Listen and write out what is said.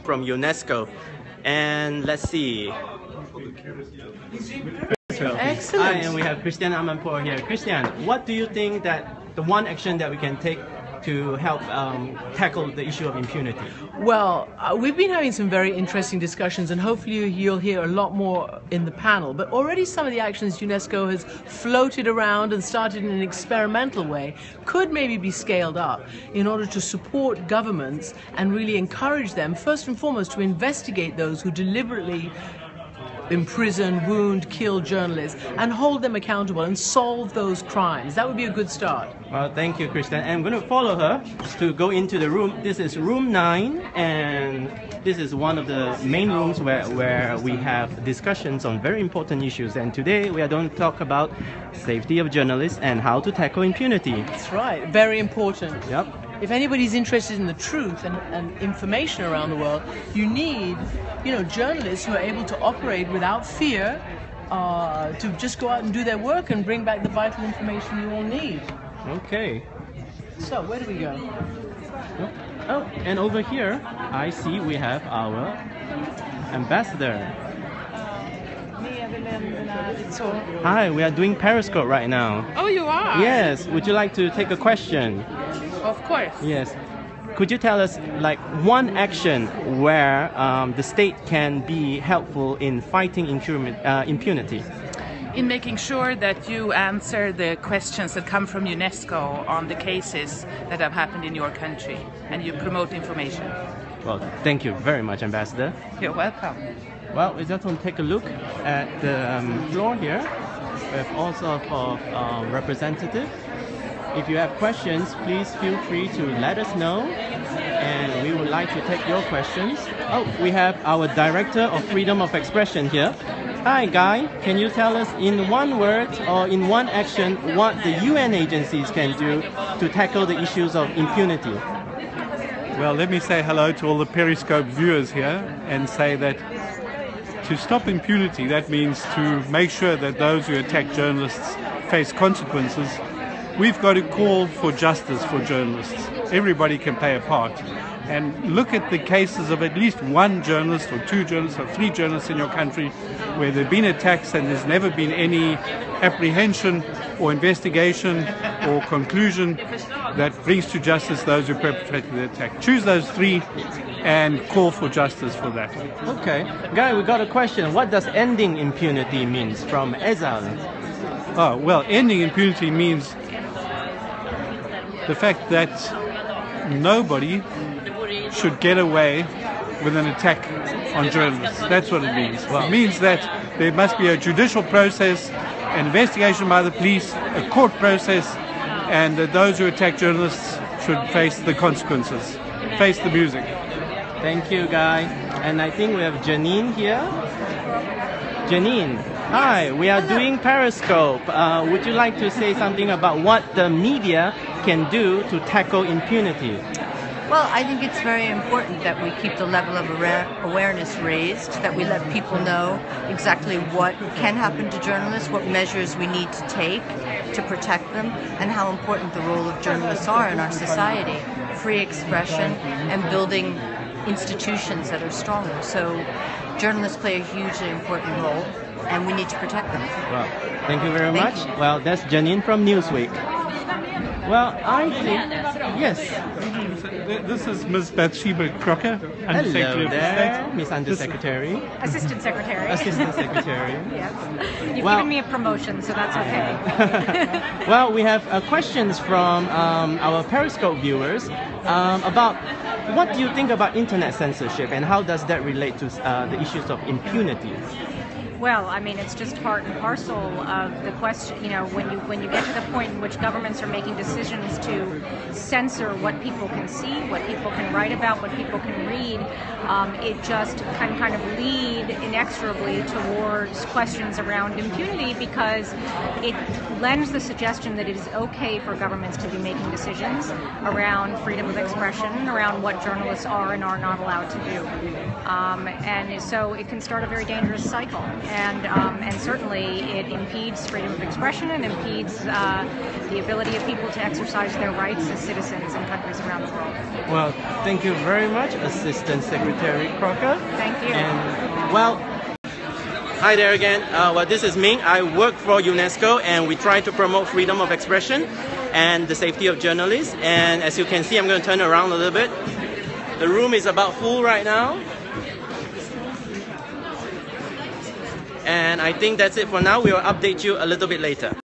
from UNESCO. And let's see. Excellent. Hi, and we have Christian Amanpour here. Christian, what do you think that the one action that we can take to help tackle the issue of impunity? Well, we've been having some very interesting discussions, and hopefully you'll hear a lot more in the panel. But already some of the actions UNESCO has floated around and started in an experimental way could maybe be scaled up in order to support governments and really encourage them, first and foremost, to investigate those who deliberately imprison, wound, kill journalists, and hold them accountable and solve those crimes. That would be a good start. Well, thank you, Kristen. And I'm going to follow her to go into the room. This is room 9, and this is one of the main rooms where we have discussions on very important issues. And today we are going to talk about safety of journalists and how to tackle impunity. That's right. Very important. Yep. If anybody's interested in the truth and information around the world, you need, journalists who are able to operate without fear, to just go out and do their work and bring back the vital information you all need. Okay. So, where do we go? Oh, and over here, I see we have our ambassador. Hi, we are doing Periscope right now. Oh, you are? Yes. Would you like to take a question? Of course. Yes. Could you tell us, like, one action where the state can be helpful in fighting impunity? In making sure that you answer the questions that come from UNESCO on the cases that have happened in your country, and you promote information. Well, thank you very much, Ambassador. You're welcome. Well, we just want to take a look at the floor here. We have all sorts of representatives. If you have questions, please feel free to let us know, and we would like to take your questions. Oh, we have our Director of Freedom of Expression here. Hi, Guy. Can you tell us in one word or in one action what the UN agencies can do to tackle the issues of impunity? Well, let me say hello to all the Periscope viewers here and say that to stop impunity, that means to make sure that those who attack journalists face consequences. We've got to call for justice for journalists. Everybody can play a part. And look at the cases of at least one journalist or two journalists or three journalists in your country where there have been attacks and there's never been any apprehension or investigation or conclusion that brings to justice those who perpetrated the attack. Choose those three and call for justice for that. Okay. Guy, we got a question. What does ending impunity means from Ezal? Oh, well, ending impunity means the fact that nobody should get away with an attack on journalists. That's what it means. Well, it means that there must be a judicial process, an investigation by the police, a court process, and that those who attack journalists should face the consequences, face the music. Thank you, Guy. And I think we have Janine here. Janine, hi, we are doing Periscope. Would you like to say something about what the media can do to tackle impunity? Well, I think it's very important that we keep the level of awareness raised, that we let people know exactly what can happen to journalists, what measures we need to take to protect them, and how important the role of journalists are in our society. Free expression and building institutions that are stronger. So journalists play a hugely important role, and we need to protect them. Well, thank you very much. You. Well, that's Janine from Newsweek. Well, I think, yes. This is Ms. Bathsheba Crocker, Undersecretary of State. Miss Undersecretary. Assistant Secretary. Assistant Secretary. Yes. You've given me a promotion, so that's okay. Well, we have questions from our Periscope viewers about what do you think about internet censorship and how does that relate to the issues of impunity? Well, I mean, it's just part and parcel of the question. You know, when you get to the point in which governments are making decisions to censor what people can see, what people can write about, what people can read, it just can kind of lead inexorably towards questions around impunity, because it lends the suggestion that it is okay for governments to be making decisions around freedom of expression, around what journalists are and are not allowed to do. And so it can start a very dangerous cycle. and certainly it impedes freedom of expression and impedes the ability of people to exercise their rights as citizens in countries around the world. Well, thank you very much, Assistant Secretary Crocker. Thank you. And, well, hi there again. Well, this is Ming. I work for UNESCO, and we try to promote freedom of expression and the safety of journalists. And as you can see, I'm going to turn around a little bit. The room is about full right now. And I think that's it for now. We will update you a little bit later.